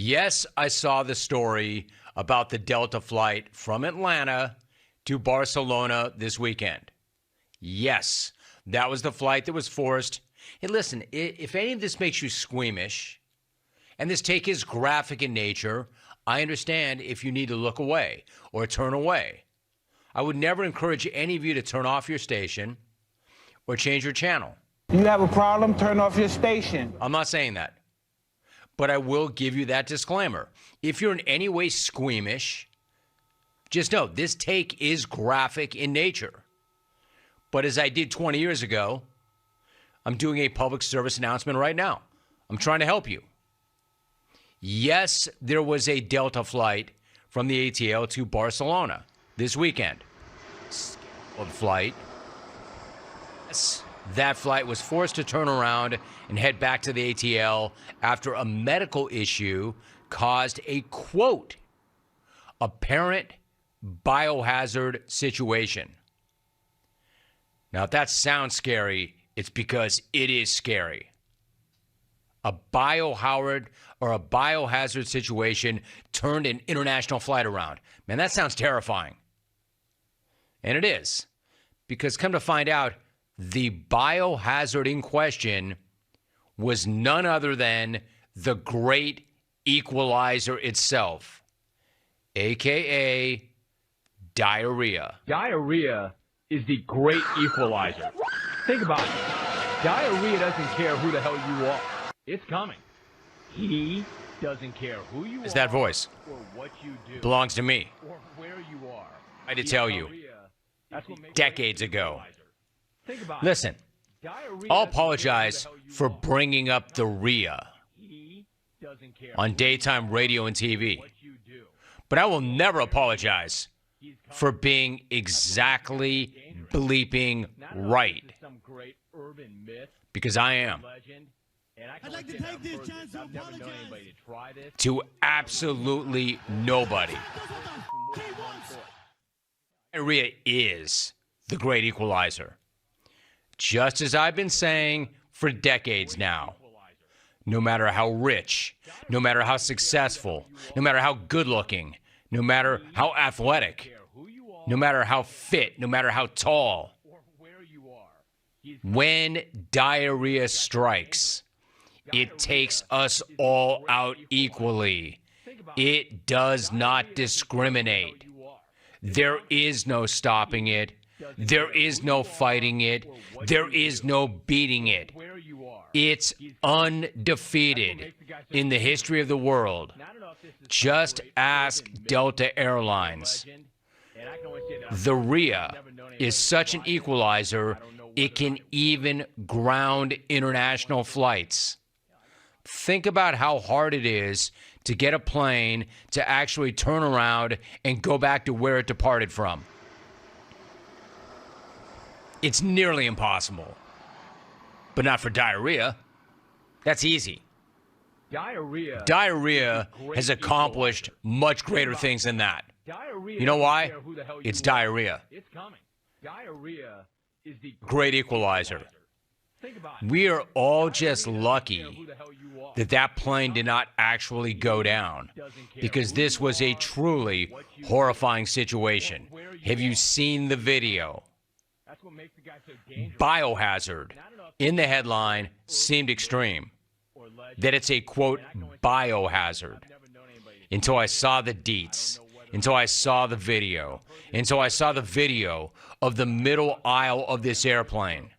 Yes, I saw the story about the Delta flight from Atlanta to Barcelona this weekend. Yes, that was the flight that was forced. Hey, listen, if any of this makes you squeamish, and this take is graphic in nature, I understand if you need to look away or turn away. I would never encourage any of you to turn off your station or change your channel. You have a problem, turn off your station. I'm not saying that. But I will give you that disclaimer. If you're in any way squeamish, just know this take is graphic in nature. But as I did 20 years ago, I'm doing a public service announcement right now. I'm trying to help you. Yes, there was a Delta flight from the ATL to Barcelona this weekend. Scheduled flight. Yes, that flight was forced to turn around and head back to the ATL after a medical issue caused a, quote, apparent biohazard situation. Now, if that sounds scary, it's because it is scary. A biohazard situation turned an international flight around. Man, that sounds terrifying. And it is. Because come to find out, the biohazard in question was none other than the great equalizer itself, a.k.a. diarrhea. Diarrhea is the great equalizer. Think about it. Diarrhea doesn't care who the hell you are. It's coming. He doesn't care who you It's are that voice. or what you do. Belongs to me. Or where you are. I had to tell you. That's what makes Decades ago. Think about Listen, Diarrhea I'll doesn't apologize care who the hell you for are. bringing up the rhea He doesn't care on who daytime you are radio and or TV. what you do. But I will never apologize for being exactly bleeping Now, I don't know if right. this is some great urban myth, Because I am. legend, and I can I'd like to say that take this I've heard chance this. to I've never known apologize. anybody to try this. To absolutely nobody. Diarrhea is the great equalizer. Just as I've been saying for decades now. No matter how rich, no matter how successful, no matter how good looking, no matter how athletic, no matter how fit, no matter how tall, Or where you are. when diarrhea strikes, it takes us all out equally. It does not discriminate. There is no stopping it. There is no fighting it. There is no beating it. Where you are. It's undefeated in the history of the world. Now, I don't know if this is Just ask Delta Airlines. legend, and I can only say that The rhea is such an equalizer, it can even ground international flights. Think about how hard it is to get a plane to actually turn around and go back to where it departed from. It's nearly impossible. But not for diarrhea. That's easy. diarrhea. Diarrhea has accomplished much greater things than that. Diarrhea You know doesn't why? care who the hell you It's are. diarrhea. It's coming. Diarrhea is the Great equalizer. Think about it. We are all just Diarrhea doesn't lucky care who the hell you are. that that plane did not actually go down, because this was a truly horrifying situation. Have you seen the video? That's what makes the guy so dangerous. Biohazard in the headline seemed extreme. That it's a, quote, biohazard. Until I saw the deets, until I saw the video, until I saw the video of the middle aisle of this airplane.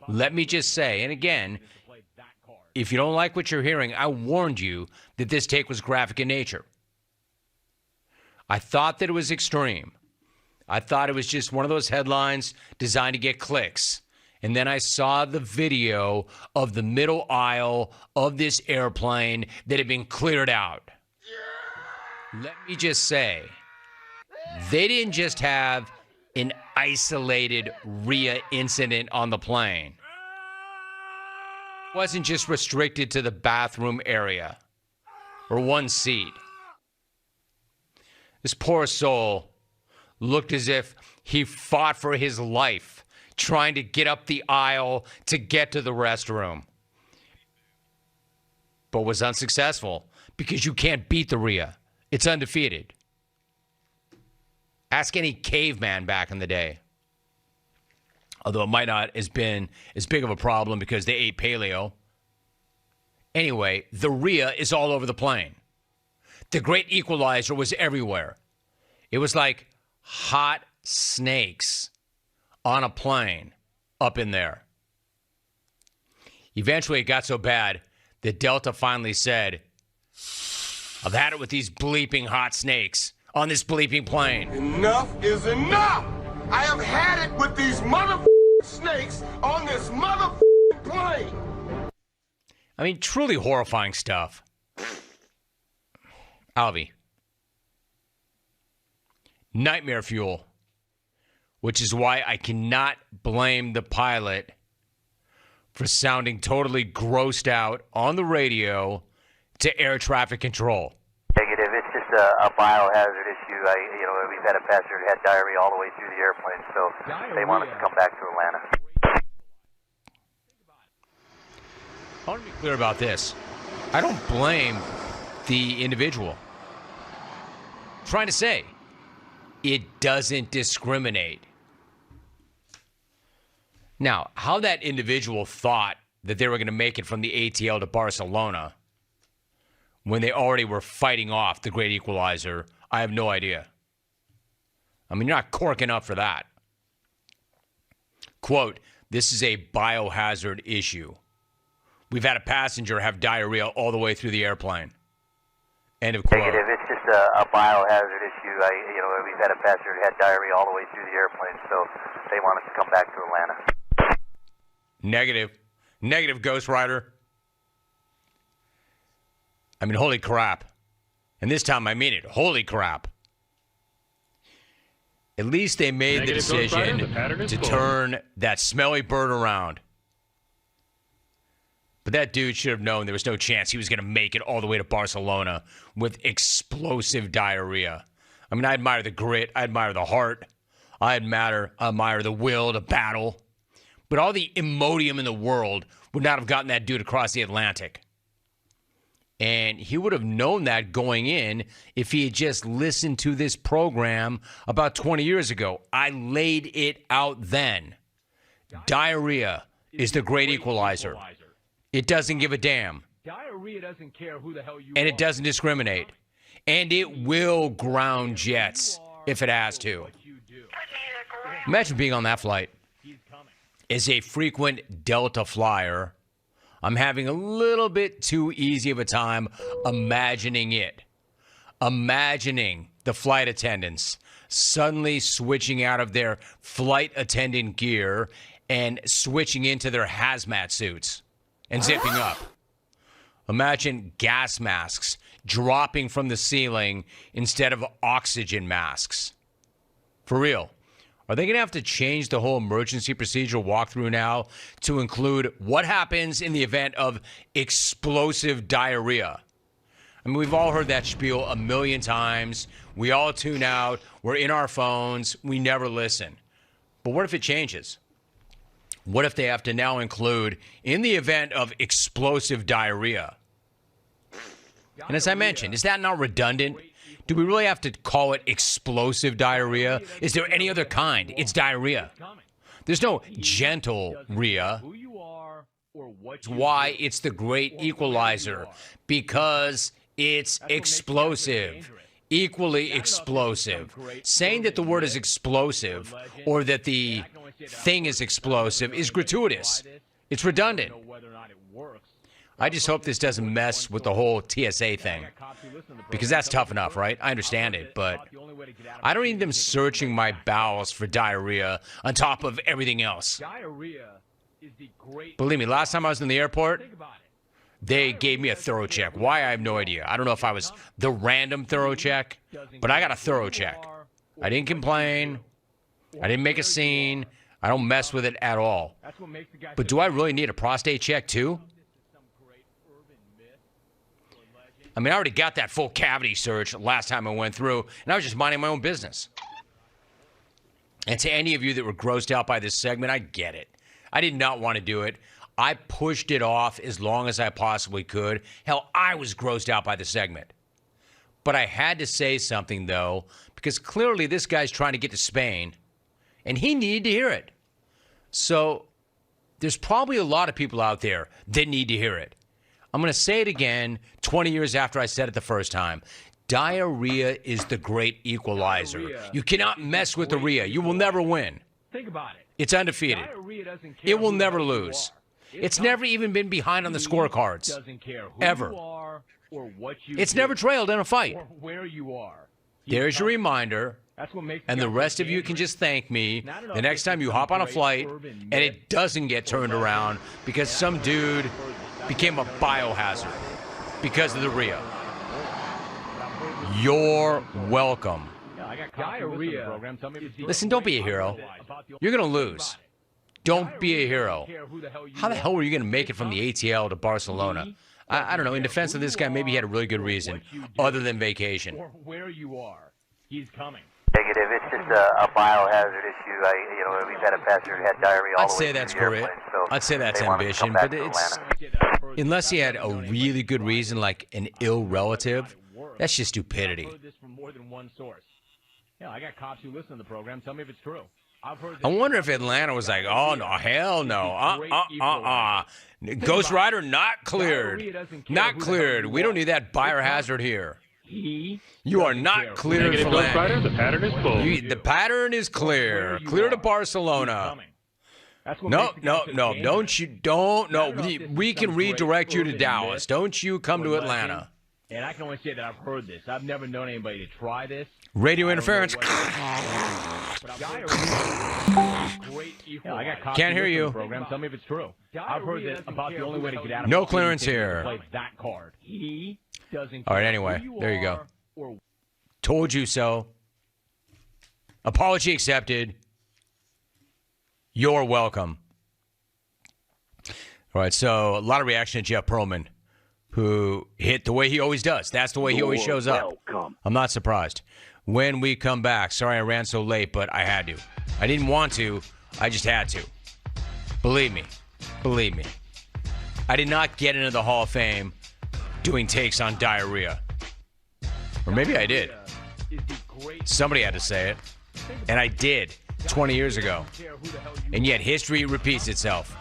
Let me just say, and again, if you don't like what you're hearing, I warned you that this take was graphic in nature. I thought that it was extreme. I thought it was just one of those headlines designed to get clicks. And then I saw the video of the middle aisle of this airplane that had been cleared out. Let me just say, they didn't just have an isolated rhea incident on the plane. It wasn't just restricted to the bathroom area or one seat. This poor soul looked as if he fought for his life trying to get up the aisle to get to the restroom, but was unsuccessful because you can't beat the rhea. It's undefeated. Ask any caveman back in the day. Although it might not have been as big of a problem because they ate paleo. Anyway, the rhea is all over the plane. The great equalizer was everywhere. It was like hot snakes on a plane up in there. Eventually, it got so bad that Delta finally said, I've had it with these bleeping hot snakes on this bleeping plane. Enough is enough! I have had it with these snakes on this plane! I mean, truly horrifying stuff. Alvy. Nightmare fuel. Which is why I cannot blame the pilot for sounding totally grossed out on the radio to air traffic control. Negative. It's just a biohazard issue. We've had a passenger who had diarrhea all the way through the airplane, so they want us to come back to Atlanta. I want to be clear about this. I don't blame the individual. I'm trying to say, it doesn't discriminate. Now, how that individual thought that they were going to make it from the ATL to Barcelona when they already were fighting off the great equalizer, I have no idea. I mean, you're not corking up for that. Quote, this is a biohazard issue. We've had a passenger have diarrhea all the way through the airplane. End of quote. Negative. It's just a biohazard issue. We've had a passenger who had diarrhea all the way through the airplane, so they want us to come back to Atlanta. Negative. Negative, Ghost Rider. I mean, holy crap. And this time I mean it. Holy crap. At least they made the decision to turn that smelly bird around. But that dude should have known there was no chance he was going to make it all the way to Barcelona with explosive diarrhea. I mean, I admire the grit. I admire the heart. I admire the will to battle. But all the Imodium in the world would not have gotten that dude across the Atlantic. And he would have known that going in if he had just listened to this program about 20 years ago. I laid it out then. Diarrhea is the great equalizer. It doesn't give a damn. Diarrhea doesn't care who the hell you And are. it doesn't discriminate. And it will ground jets if it has to. Imagine being on that flight. As a frequent Delta flyer, I'm having a little bit too easy of a time imagining it. Imagining the flight attendants suddenly switching out of their flight attendant gear and switching into their hazmat suits and zipping up. Imagine gas masks dropping from the ceiling instead of oxygen masks. For real. Are they going to have to change the whole emergency procedure walkthrough now to include what happens in the event of explosive diarrhea? I mean, we've all heard that spiel a million times. We all tune out. We're in our phones. We never listen. But what if it changes? What if they have to now include, in the event of explosive diarrhea? And as I mentioned, is that not redundant? Do we really have to call it explosive diarrhea? Is there any other kind? It's diarrhea. There's no gentle rhea. It's why it's the great equalizer. Because it's explosive. Equally explosive. Saying that the word is explosive or that the thing is explosive is gratuitous. It's redundant. I just hope this doesn't mess with the whole TSA thing. Because that's tough enough, right? I understand it, but I don't need them searching my bowels for diarrhea on top of everything else. Believe me, last time I was in the airport, they gave me a thorough check. Why, I have no idea. I don't know if I was the random thorough check, but I got a thorough check. I didn't complain. I didn't make a scene. I don't mess with it at all. But do I really need a prostate check too? I mean, I already got that full cavity search last time I went through, and I was just minding my own business. And to any of you that were grossed out by this segment, I get it. I did not want to do it. I pushed it off as long as I possibly could. Hell, I was grossed out by the segment. But I had to say something, though, because clearly this guy's trying to get to Spain, and he needed to hear it. So there's probably a lot of people out there that need to hear it. I'm going to say it again 20 years after I said it the first time. Diarrhea is the great equalizer. You cannot mess with the Rhea. You will never win. Think about it. It's undefeated. Diarrhea doesn't care It will who the never hell you lose. are. It's never even been behind on the scorecards. Doesn't care who Ever. you are or what you It's do never trailed in a fight. or where you are. There's your reminder. That's what makes And the rest of you can just thank me the next time you hop on a flight and it doesn't get turned around because some dude became a biohazard because of the Rhea. You're welcome. Diarrhea. Listen, don't be a hero. You're going to lose. Don't be a hero. How the hell were you going to make it from the ATL to Barcelona? I don't know. In defense of this guy, maybe he had a really good reason other than vacation. Or where you are. He's coming. Negative. It's just a biohazard issue. We've had a passenger who had diarrhea all I'd the way say through that's the correct. airplane, so I'd say that's they wanted to come ambition, back but to it's Atlanta. unless he had a really good reason, like an ill relative, that's just stupidity. I've heard this from more than one source. Yeah, I got cops who listen to the program. Tell me if it's true. I've heard I wonder if Atlanta was like, oh, no, hell no. Ghost Rider not cleared. Not cleared. We don't need that biohazard here. You are not cleared for landing. The pattern is full. The pattern is clear. Clear to Barcelona. No. We can redirect you to Dallas. Don't you come to Atlanta. And I can only say that I've heard this. I've never known anybody to try this. Radio interference. Can't hear you. Program. Tell me if it's true. I've heard this about the only way to get out of No clearance here. Play that card. He doesn't. All right, anyway, there you go. Told you so. Apology accepted. You're welcome. All right, so a lot of reaction to Jeff Pearlman, who hit the way he always does. That's the way he always shows up. I'm not surprised. When we come back, sorry I ran so late, but I had to. I didn't want to. I just had to. Believe me. Believe me. I did not get into the Hall of Fame doing takes on diarrhea. Or maybe I did. Somebody had to say it. And I did 20 years ago. And yet history repeats itself.